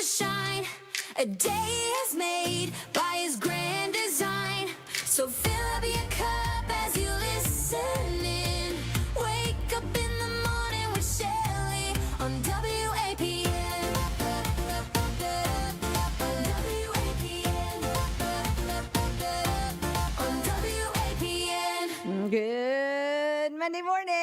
shine. A day is made by his grand design. So fill up your cup as you listen in. Wake up in the morning with Shelly on WAPN. WAPN. On WAPN. Good Monday morning.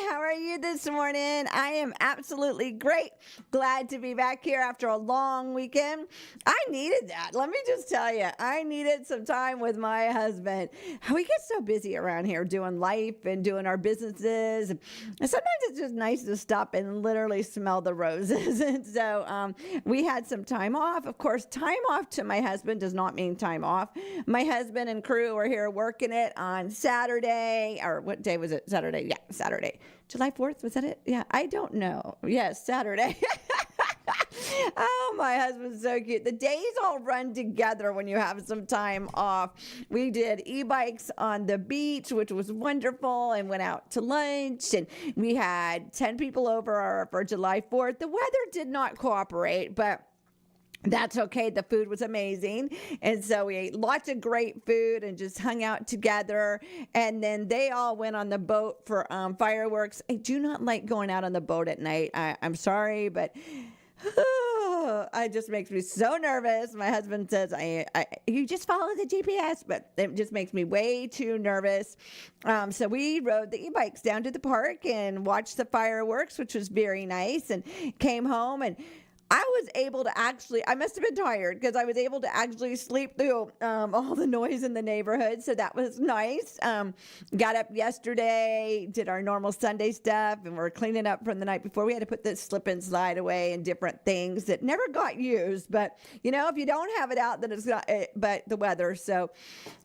How are you this morning? I am absolutely great. Glad to be back here after a long weekend. I needed that. Let me just tell you, I needed some time with my husband. We get so busy around here doing life and doing our businesses. And sometimes it's just nice to stop and literally smell the roses. And so we had some time off. Of course, time off to my husband does not mean time off. My husband and crew were here working it on Saturday, or what day was it? Saturday. Yeah, Saturday. July 4th, was that it? Yeah, I don't know. Yes, Saturday. Oh, my husband's so cute. The days all run together when you have some time off. We did e-bikes on the beach, which was wonderful, and went out to lunch, and we had 10 people over for July 4th. The weather did not cooperate, but that's okay. The food was amazing. And so we ate lots of great food and just hung out together. And then they all went on the boat for fireworks. I do not like going out on the boat at night. I'm sorry, but it just makes me so nervous. My husband says, you just follow the GPS, but it just makes me way too nervous. So we rode the e-bikes down to the park and watched the fireworks, which was very nice, and came home, and I was able to I must have been tired because I was able to actually sleep through all the noise in the neighborhood. So that was nice. Got up yesterday, did our normal Sunday stuff, and we're cleaning up from the night before. We had to put the slip and slide away and different things that never got used. But, if you don't have it out, then it's not, but the weather. So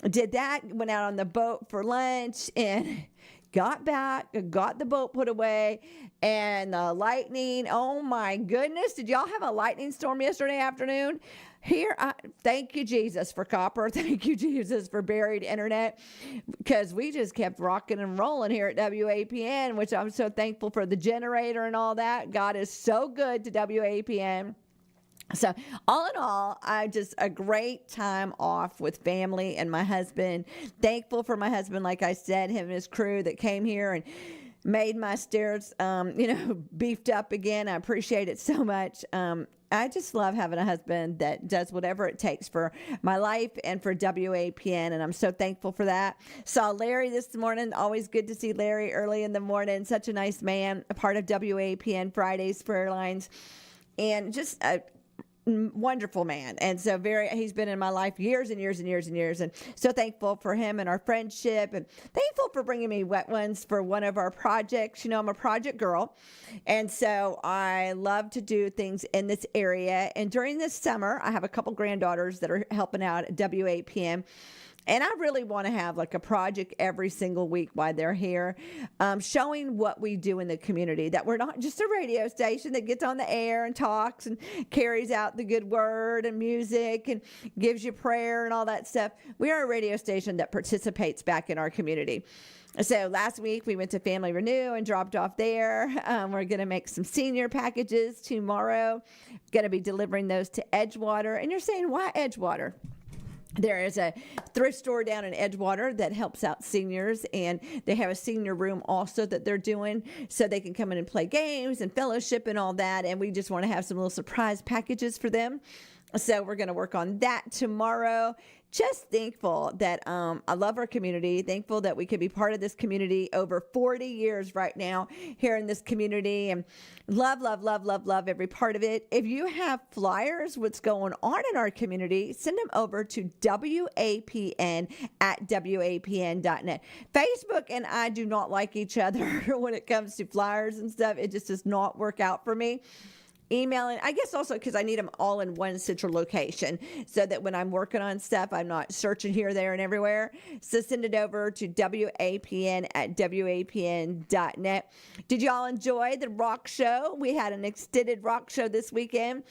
did that, went out on the boat for lunch, and got back, got the boat put away, and the lightning, oh my goodness. Did y'all have a lightning storm yesterday afternoon? Here, thank you, Jesus, for copper. Thank you, Jesus, for buried internet, because we just kept rocking and rolling here at WAPN, which I'm so thankful for the generator and all that. God is so good to WAPN. So all in all, a great time off with family and my husband. Thankful for my husband, like I said, him and his crew that came here and made my stairs, beefed up again. I appreciate it so much. I just love having a husband that does whatever it takes for my life and for WAPN, and I'm so thankful for that. Saw Larry this morning. Always good to see Larry early in the morning. Such a nice man, a part of WAPN Fridays Prayer Lines, and just a wonderful man. And so he's been in my life years and years and years and years. And so thankful for him and our friendship, and thankful for bringing me wet ones for one of our projects. I'm a project girl. And so I love to do things in this area. And during this summer, I have a couple granddaughters that are helping out at WAPN. And I really want to have like a project every single week while they're here, showing what we do in the community, that we're not just a radio station that gets on the air and talks and carries out the good word and music and gives you prayer and all that stuff. We are a radio station that participates back in our community. So last week we went to Family Renew and dropped off there. We're going to make some senior packages tomorrow. Going to be delivering those to Edgewater. And you're saying, why Edgewater? There is a thrift store down in Edgewater that helps out seniors, and they have a senior room also that they're doing so they can come in and play games and fellowship and all that. And we just want to have some little surprise packages for them. So we're going to work on that tomorrow. Just thankful that I love our community. Thankful that we could be part of this community over 40 years right now here in this community, and love, love, love, love, love every part of it. If you have flyers, what's going on in our community, send them over to WAPN@WAPN.net. Facebook and I do not like each other when it comes to flyers and stuff. It just does not work out for me. Emailing, I guess also because I need them all in one central location so that when I'm working on stuff, I'm not searching here, there, and everywhere. So send it over to WAPN@WAPN.net. Did y'all enjoy the rock show? We had an extended rock show this weekend.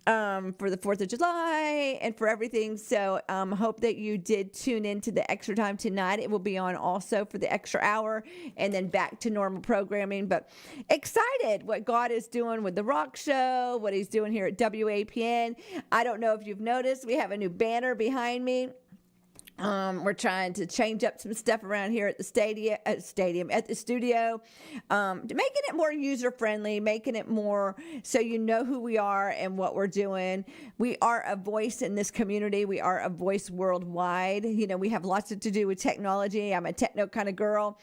for the 4th of July and for everything. So hope that you did tune into the Extra Time tonight. It will be on also for the extra hour and then back to normal programming. But excited what God is doing with the rock show, what he's doing here at WAPN. I don't know if you've noticed, we have a new banner behind me. We're trying to change up some stuff around here at the at the studio, making it more user friendly, making it more so you know who we are and what we're doing. We are a voice in this community. We are a voice worldwide. You know, we have lots to do with technology. I'm a techno kind of girl.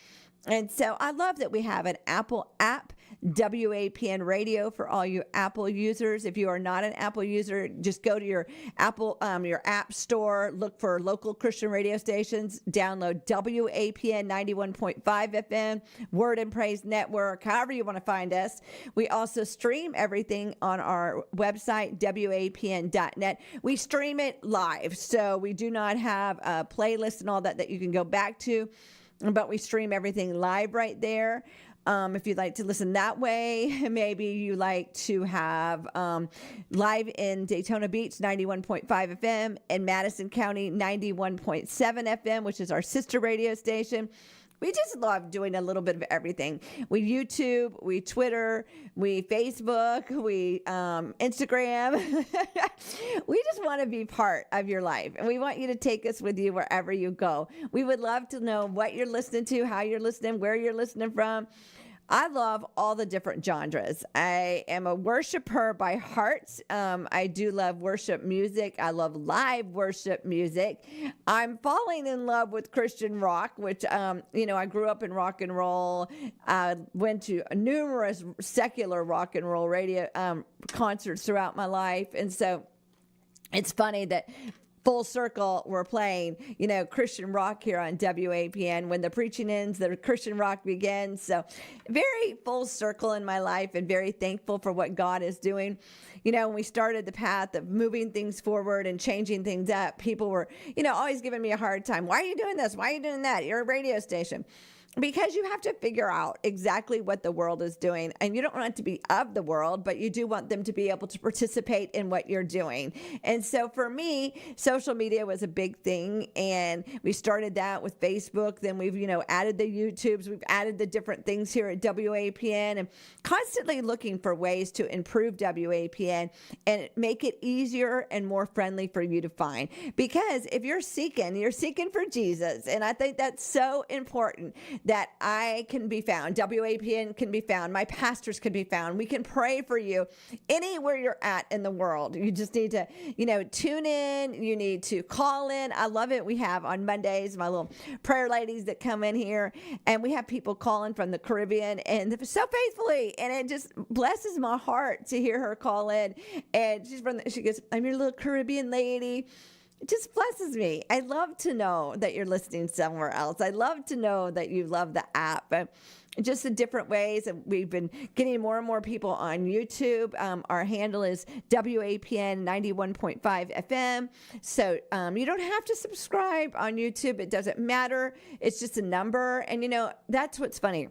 And so I love that we have an Apple app, WAPN Radio, for all you Apple users. If you are not an Apple user, just go to your Apple, your app store, look for local Christian radio stations, download WAPN 91.5 FM, Word and Praise Network, however you want to find us. We also stream everything on our website, WAPN.net. We stream it live, so we do not have a playlist and all that you can go back to. But we stream everything live right there. If you'd like to listen that way, maybe you like to have live in Daytona Beach, 91.5 FM, and Madison County, 91.7 FM, which is our sister radio station. We just love doing a little bit of everything. We YouTube, we Twitter, we Facebook, we Instagram. We just want to be part of your life, and we want you to take us with you wherever you go. We would love to know what you're listening to, how you're listening, where you're listening from. I love all the different genres. I am a worshiper by heart. I do love worship music. I love live worship music. I'm falling in love with Christian rock, which, I grew up in rock and roll. I went to numerous secular rock and roll radio concerts throughout my life. And so it's funny that full circle, we're playing, Christian rock here on WAPN. When the preaching ends, the Christian rock begins. So very full circle in my life and very thankful for what God is doing. When we started the path of moving things forward and changing things up, people were, always giving me a hard time. Why are you doing this? Why are you doing that? You're a radio station. Because you have to figure out exactly what the world is doing. And you don't want it to be of the world, but you do want them to be able to participate in what you're doing. And so for me, social media was a big thing. And we started that with Facebook. Then we've, added the YouTubes. We've added the different things here at WAPN and constantly looking for ways to improve WAPN and make it easier and more friendly for you to find. Because if you're seeking for Jesus. And I think that's so important, that I can be found. WAPN can be found. My pastors can be found. We can pray for you anywhere you're at in the world. You just need to, tune in. You need to call in. I love it. We have on Mondays, my little prayer ladies that come in here, and we have people calling from the Caribbean and so faithfully. And it just blesses my heart to hear her call in. And she goes, I'm your little Caribbean lady. It just blesses me. I love to know that you're listening somewhere else. I love to know that you love the app. Just in different ways. And we've been getting more and more people on YouTube. Our handle is WAPN 91.5 FM. So you don't have to subscribe on YouTube. It doesn't matter. It's just a number. And, that's what's funny.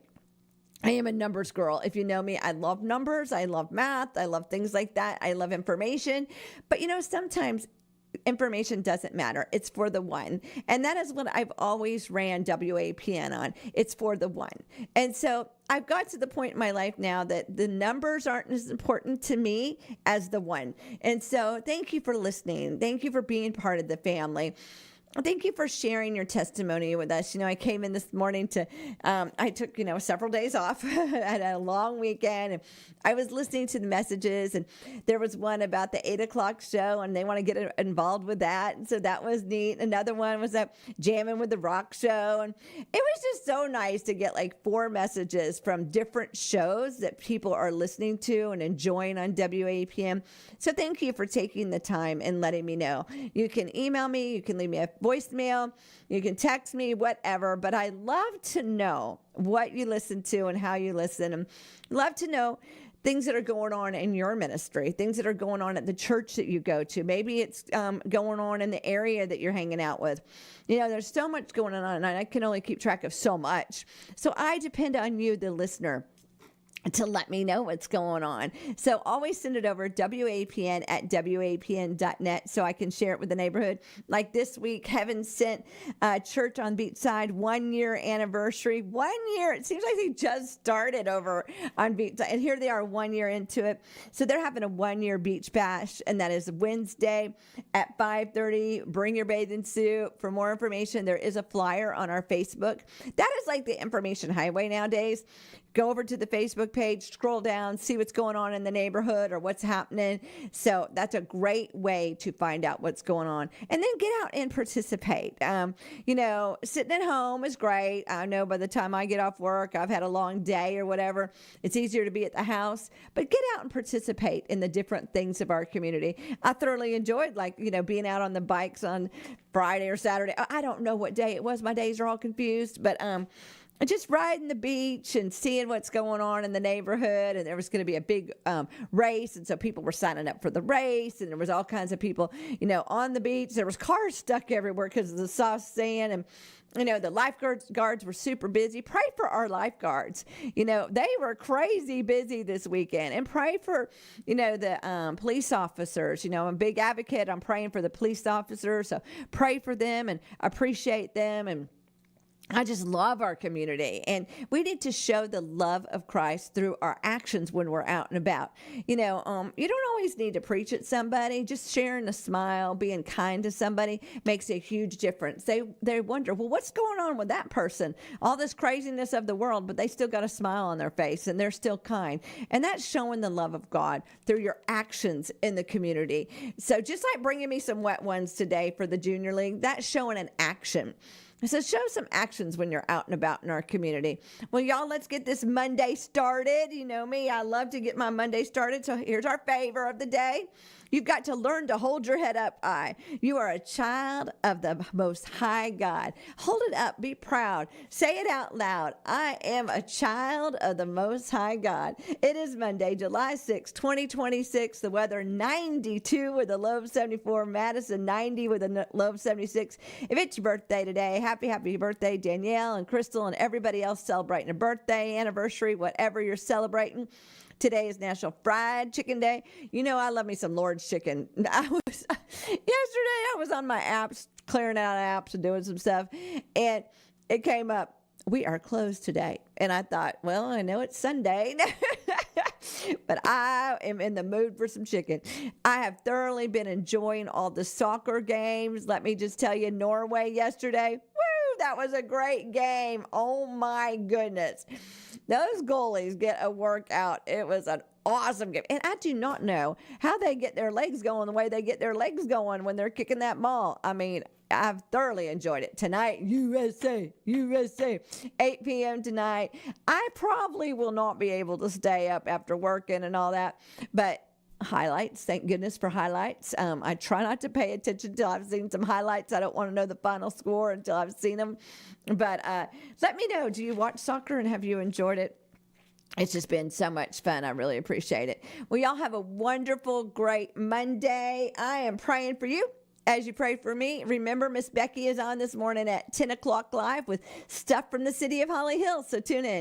I am a numbers girl. If you know me, I love numbers. I love math. I love things like that. I love information. But, sometimes information doesn't matter. It's for the one. And that is what I've always ran WAPN on. It's for the one. And so I've got to the point in my life now that the numbers aren't as important to me as the one. And so thank you for listening. Thank you for being part of the family. Thank you for sharing your testimony with us. I came in this morning I took, several days off. I had a long weekend, and I was listening to the messages, and there was one about the 8:00 show, and they want to get involved with that. And so that was neat. Another one was that jamming with the rock show. And it was just so nice to get like 4 messages from different shows that people are listening to and enjoying on WAPN. So thank you for taking the time and letting me know. You can email me. You can leave me a voicemail, you can text me, whatever, but I love to know what you listen to and how you listen, and love to know things that are going on in your ministry, things that are going on at the church that you go to. Maybe it's going on in the area that you're hanging out with. There's so much going on, and I can only keep track of so much. So I depend on you, the listener. to let me know what's going on. So always send it over WAPN at WAPN.net so I can share it with the neighborhood. Like this week, Heaven Sent Church on Beachside 1 year anniversary. 1 year. It seems like they just started over on Beachside. And here they are 1 year into it. So they're having a 1 year beach bash, and that is Wednesday at 5:30. Bring your bathing suit. For more information, there is a flyer on our Facebook. That is like the information highway nowadays. Go over to the Facebook page, scroll down, see what's going on in the neighborhood or what's happening. So that's a great way to find out what's going on. And then get out and participate. Sitting at home is great. I know by the time I get off work, I've had a long day or whatever. It's easier to be at the house. But get out and participate in the different things of our community. I thoroughly enjoyed, being out on the bikes on Friday or Saturday. I don't know what day it was. My days are all confused. But just riding the beach and seeing what's going on in the neighborhood. And there was going to be a big race. And so people were signing up for the race. And there was all kinds of people, on the beach. There was cars stuck everywhere because of the soft sand. And, the lifeguards were super busy. Pray for our lifeguards. They were crazy busy this weekend. And pray for, the police officers. I'm a big advocate. I'm praying for the police officers. So pray for them and appreciate them. And I just love our community, and we need to show the love of Christ through our actions when we're out and about. You don't always need to preach at somebody. Just sharing a smile, being kind to somebody makes a huge difference. They wonder, well, what's going on with that person? All this craziness of the world, but they still got a smile on their face, and they're still kind. And that's showing the love of God through your actions in the community. So just like bringing me some wet ones today for the Junior League, that's showing an action. So show some actions when you're out and about in our community. Well, y'all, let's get this Monday started. You know me, I love to get my Monday started. So here's our favor of the day. You've got to learn to hold your head up high. You are a child of the Most High God. Hold it up. Be proud. Say it out loud. I am a child of the Most High God. It is Monday, July 6, 2026. The weather 92 with a low of 74. Madison 90 with a low of 76. If it's your birthday today, happy birthday, Danielle and Crystal and everybody else celebrating a birthday, anniversary, whatever you're celebrating. Today is National Fried Chicken Day. I love me some Lord's chicken. Yesterday I was on my apps, clearing out apps and doing some stuff, and it came up, we are closed today. And I thought, well, I know it's Sunday, but I am in the mood for some chicken. I have thoroughly been enjoying all the soccer games. Let me just tell you, Norway yesterday, woo, that was a great game. Oh my goodness. Those goalies get a workout. It was an awesome game. And I do not know how they get their legs going the way they get their legs going when they're kicking that ball. I mean, I've thoroughly enjoyed it. Tonight, USA, 8 p.m. tonight. I probably will not be able to stay up after working and all that, but highlights, thank goodness for highlights. I try not to pay attention until I've seen some highlights. I don't want to know the final score until I've seen them. But let me know, do you watch soccer and have you enjoyed it? It's just been so much fun. I really appreciate it. Well, y'all have a wonderful, great Monday. I am praying for you as you pray for me. Remember, Miss Becky is on this morning at 10 o'clock live with stuff from the city of Holly Hills. So tune in.